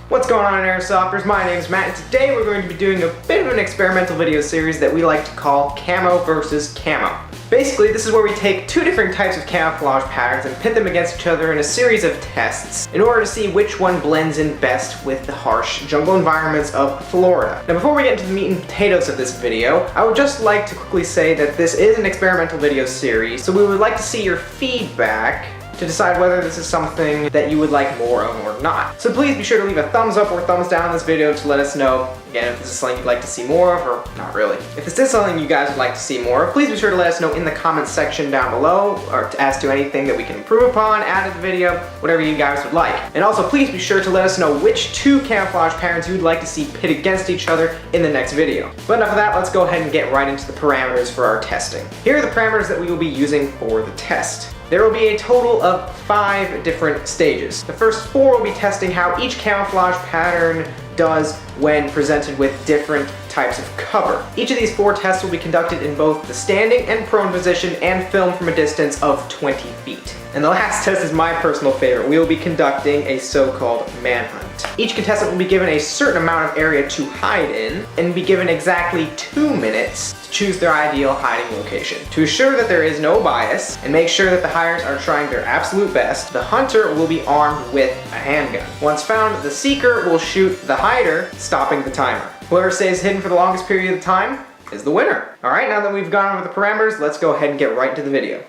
What's going on, Airsofters? My name's Matt, and today we're going to be doing a bit of an experimental video series that we like to call Camo versus Camo. Basically, this is where we take two different types of camouflage patterns and pit them against each other in a series of tests in order to see which one blends in best with the harsh jungle environments of Florida. Now, before we get into the meat and potatoes of this video, I would just like to quickly say that this is an experimental video series, so we would like to see your feedback to decide whether this is something that you would like more of or not. So please be sure to leave a thumbs up or thumbs down on this video to let us know, again, if this is something you'd like to see more of or not really. If this is something you guys would like to see more of, please be sure to let us know in the comments section down below, or as to anything that we can improve upon, add to the video, whatever you guys would like. And also please be sure to let us know which two camouflage patterns you would like to see pit against each other in the next video. But enough of that, let's go ahead and get right into the parameters for our testing. Here are the parameters that we will be using for the test. There will be a total of 5 different stages. The first 4 will be testing how each camouflage pattern does when presented with different types of cover. Each of these 4 tests will be conducted in both the standing and prone position and filmed from a distance of 20 feet. And the last test is my personal favorite. We will be conducting a so-called manhunt. Each contestant will be given a certain amount of area to hide in and be given exactly 2 minutes to choose their ideal hiding location. To assure that there is no bias and make sure that the hiders are trying their absolute best, the hunter will be armed with a handgun. Once found, the seeker will shoot the hider, stopping the timer. Whoever stays hidden for the longest period of time is the winner. Alright, now that we've gone over the parameters, let's go ahead and get right into the video.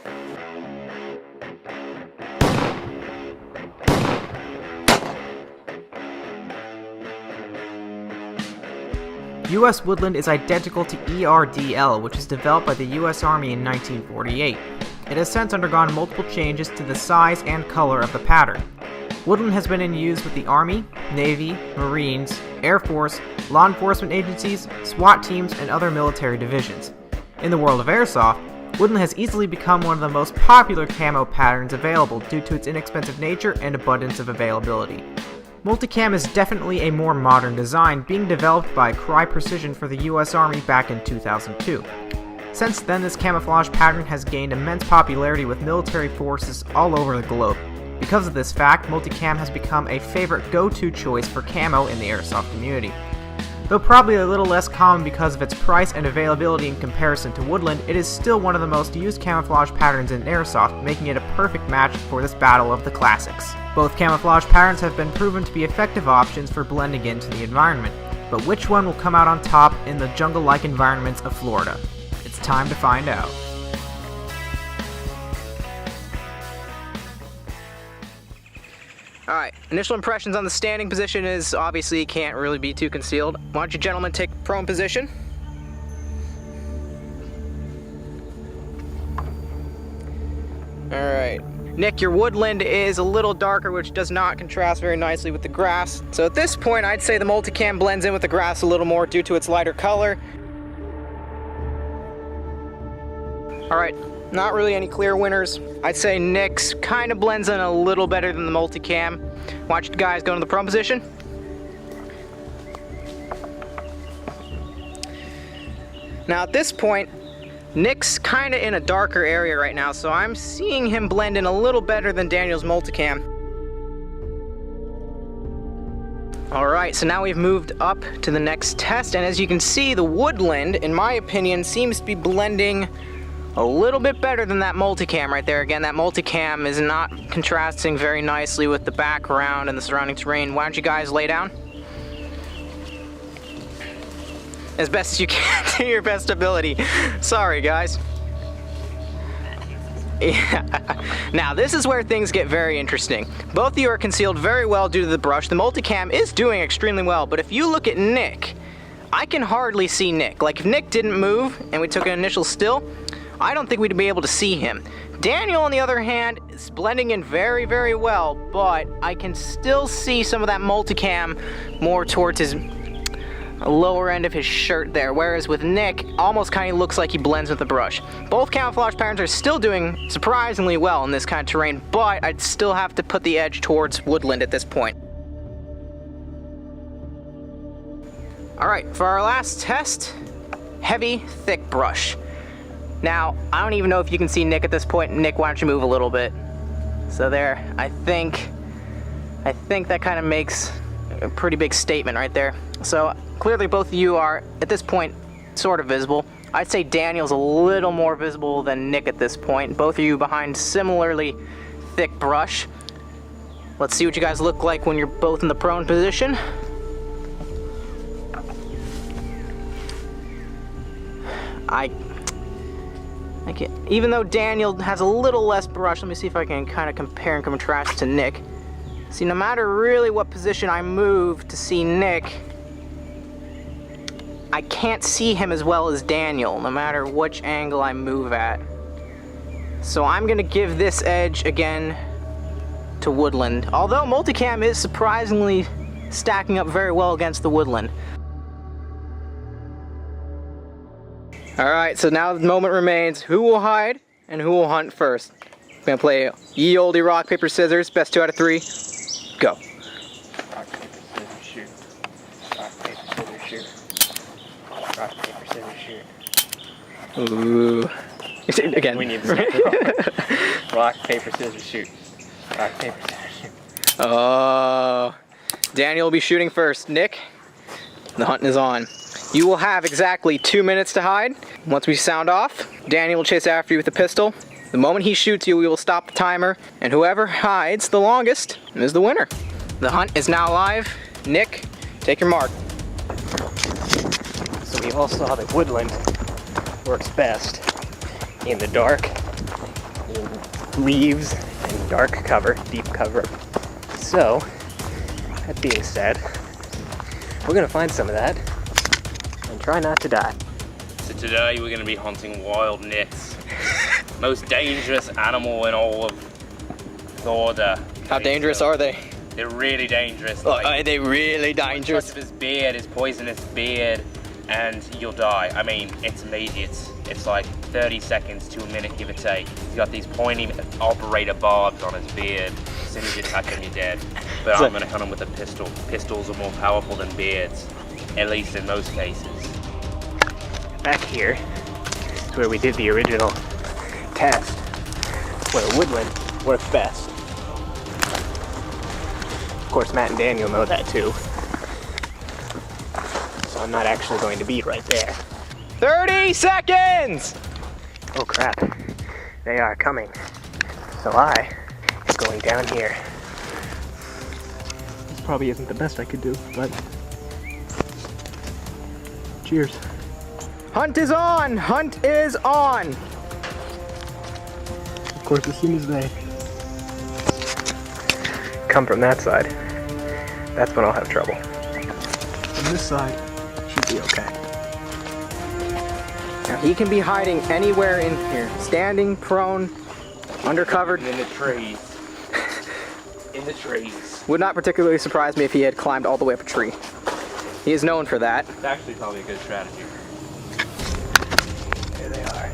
US Woodland is identical to ERDL, which was developed by the US Army in 1948. It has since undergone multiple changes to the size and color of the pattern. Woodland has been in use with the Army, Navy, Marines, Air Force, law enforcement agencies, SWAT teams, and other military divisions. In the world of airsoft, Woodland has easily become one of the most popular camo patterns available due to its inexpensive nature and abundance of availability. Multicam is definitely a more modern design, being developed by Cry Precision for the US Army back in 2002. Since then, this camouflage pattern has gained immense popularity with military forces all over the globe. Because of this fact, Multicam has become a favorite go-to choice for camo in the airsoft community. Though probably a little less common because of its price and availability in comparison to Woodland, it is still one of the most used camouflage patterns in airsoft, making it a perfect match for this battle of the classics. Both camouflage patterns have been proven to be effective options for blending into the environment, but which one will come out on top in the jungle-like environments of Florida? It's time to find out. Alright, initial impressions on the standing position is obviously can't really be too concealed. Why don't you gentlemen take prone position? Alright. Nick, your Woodland is a little darker, which does not contrast very nicely with the grass. So at this point, I'd say the Multicam blends in with the grass a little more due to its lighter color. Alright, not really any clear winners. I'd say Nick's kind of blends in a little better than the Multicam. Watch the guys go into the prone position. Now at this point, Nick's kind of in a darker area right now, so I'm seeing him blend in a little better than Daniel's Multicam. Alright, so now we've moved up to the next test, and as you can see, the Woodland, in my opinion, seems to be blending a little bit better than that Multicam right there. Again, that Multicam is not contrasting very nicely with the background and the surrounding terrain. Why don't you guys lay down? As best as you can, to your best ability. Sorry, guys. Yeah. Now, this is where things get very interesting. Both of you are concealed very well due to the brush. The Multicam is doing extremely well, but if you look at Nick, I can hardly see Nick. Like, if Nick didn't move and we took an initial still, I don't think we'd be able to see him. Daniel, on the other hand, is blending in very, very well, but I can still see some of that Multicam more towards his lower end of his shirt there, whereas with Nick, almost kind of looks like he blends with the brush. Both camouflage patterns are still doing surprisingly well in this kind of terrain, but I'd still have to put the edge towards Woodland at this point. Alright, for our last test, heavy, thick brush. Now, I don't even know if you can see Nick at this point. Nick, why don't you move a little bit? So there, I think that kind of makes a pretty big statement right there. So clearly both of you are, at this point, sort of visible. I'd say Daniel's a little more visible than Nick at this point. Both of you behind similarly thick brush. Let's see what you guys look like when you're both in the prone position. Even though Daniel has a little less brush, let me see if I can kind of compare and contrast to Nick. See, no matter really what position I move to see Nick, I can't see him as well as Daniel, no matter which angle I move at. So I'm gonna give this edge again to Woodland, although Multicam is surprisingly stacking up very well against the Woodland. Alright, so now the moment remains, who will hide and who will hunt first? I'm gonna play ye olde rock, paper, scissors, best 2 out of 3, go. Rock, paper, scissors, shoot. Rock, paper, scissors, shoot. Rock, paper, scissors, shoot. Ooh. Again. We need to rock, paper, scissors, shoot. Rock, paper, scissors, shoot. Oh. Daniel will be shooting first. Nick, the hunt is on. You will have exactly 2 minutes to hide. Once we sound off, Daniel will chase after you with a pistol. The moment he shoots you, we will stop the timer, and whoever hides the longest is the winner. The hunt is now live. Nick, take your mark. So we all saw that Woodland works best in the dark, in leaves and dark cover, deep cover. So, that being said, we're gonna find some of that and try not to die. So today we're going to be hunting wild nits. Most dangerous animal in all of the order. How dangerous are they? They're really dangerous. Like, are they really dangerous? Touch of his beard, his poisonous beard, and you'll die. I mean, it's immediate. It's like 30 seconds to a minute, give or take. He's got these pointy operator barbs on his beard. As soon as you touch him, you're dead. But I'm going to hunt him with a pistol. Pistols are more powerful than beards, at least in most cases. Back here is where we did the original test, where Woodland works best. Of course, Matt and Daniel know that too. So I'm not actually going to be right there. 30 seconds! Oh crap, they are coming. So I am going down here. This probably isn't the best I could do, but cheers. Hunt is on! Hunt is on! Of course, as soon as they come from that side, that's when I'll have trouble. From this side, should be okay. Now he can be hiding anywhere in here. Standing, prone, undercovered. In the trees. In the trees. Would not particularly surprise me if he had climbed all the way up a tree. He is known for that. It's actually probably a good strategy. There they are.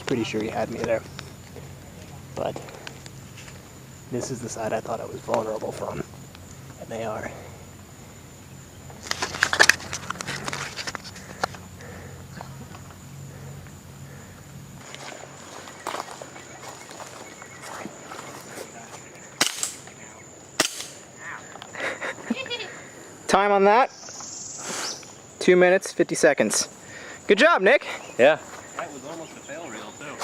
Pretty sure he had me there, but this is the side I thought I was vulnerable from, and they are. Time on that, 2 minutes, 50 seconds. Good job, Nick. Yeah. That was almost a fail reel too.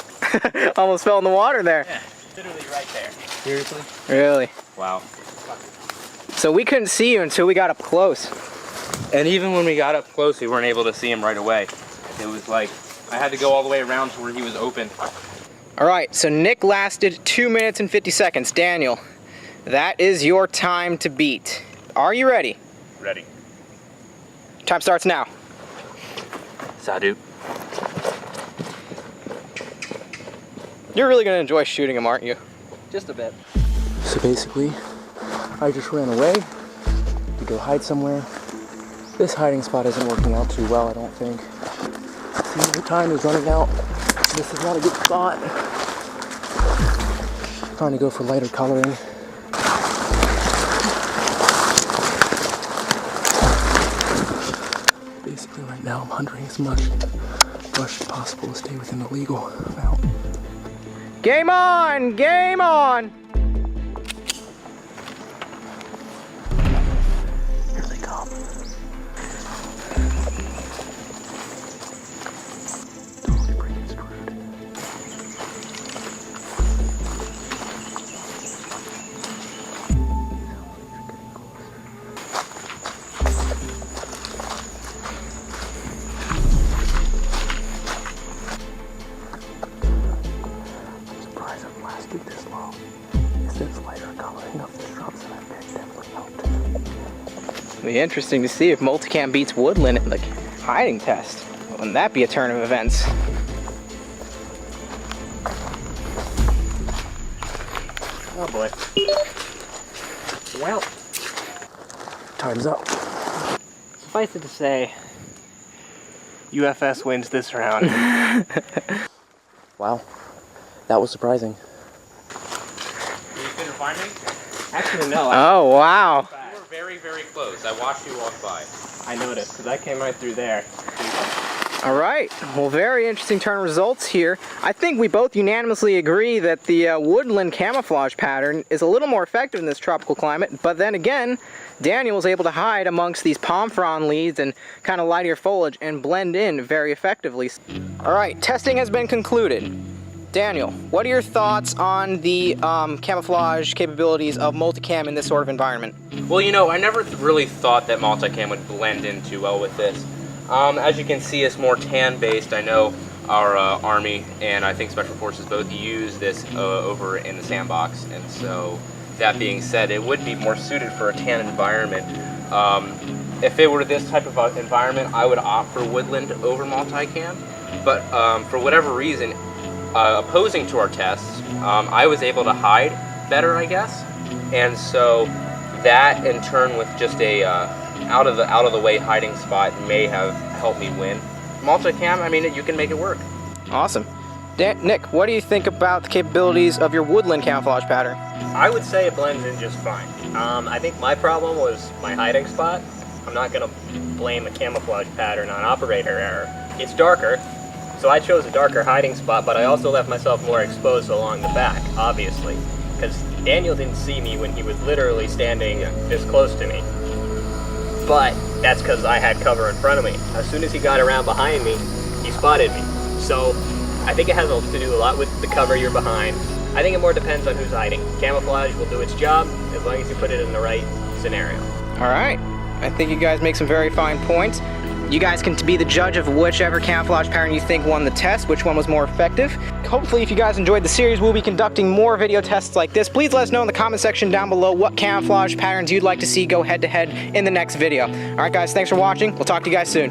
Almost fell in the water there. Yeah, literally right there. Seriously? Really? Wow. So we couldn't see you until we got up close. And even when we got up close, we weren't able to see him right away. It was like, I had to go all the way around to where he was open. All right, so Nick lasted 2 minutes and 50 seconds. Daniel, that is your time to beat. Are you ready? Ready. Time starts now. Sadu. You're really gonna enjoy shooting him, aren't you? Just a bit. So basically, I just ran away to go hide somewhere. This hiding spot isn't working out too well, I don't think. See, the time is running out. This is not a good spot. Trying to go for lighter coloring. Basically right now I'm hunting as much brush as possible to stay within the legal amount. Game on! Game on! Here they come. Totally freaking screwed. I'm surprised I've lasted this long. Is this lighter coloring of the shrubs that I've picked definitely helped? It'll be interesting to see if Multicam beats Woodland in the hiding test. Wouldn't that be a turn of events? Oh boy. Well, Time's up. suffice it to say, UFS wins this round. Wow, that was surprising. You couldn't find me? Actually, no. Oh, wow. You were very, very close. I watched you walk by. I noticed, because I came right through there. All right, well, very interesting turn of results here. I think we both unanimously agree that the woodland camouflage pattern is a little more effective in this tropical climate, but then again, Daniel was able to hide amongst these palm frond leaves and kind of lighter foliage and blend in very effectively. All right, testing has been concluded. Daniel, what are your thoughts on the camouflage capabilities of Multicam in this sort of environment? Well, you know, I never really thought that Multicam would blend in too well with this. As you can see, it's more tan-based. I know our Army and I think Special Forces both use this over in the sandbox, and so that being said, it would be more suited for a tan environment. If it were this type of environment, I would opt for Woodland over Multicam, but for whatever reason, opposing to our tests, I was able to hide better, I guess, and so that in turn with just a out of the way hiding spot may have helped me win. Multicam, I mean, you can make it work. Awesome. Nick, what do you think about the capabilities of your woodland camouflage pattern? I would say it blends in just fine. I think my problem was my hiding spot. I'm not going to blame the camouflage pattern on operator error. It's darker, so I chose a darker hiding spot, but I also left myself more exposed along the back, obviously, because Daniel didn't see me when he was literally standing this close to me. But that's because I had cover in front of me. As soon as he got around behind me, he spotted me. So I think it has to do a lot with the cover you're behind. I think it more depends on who's hiding. Camouflage will do its job as long as you put it in the right scenario. All right. I think you guys make some very fine points. You guys can be the judge of whichever camouflage pattern you think won the test, which one was more effective. Hopefully, if you guys enjoyed the series, we'll be conducting more video tests like this. Please let us know in the comment section down below what camouflage patterns you'd like to see go head-to-head in the next video. All right, guys, thanks for watching. We'll talk to you guys soon.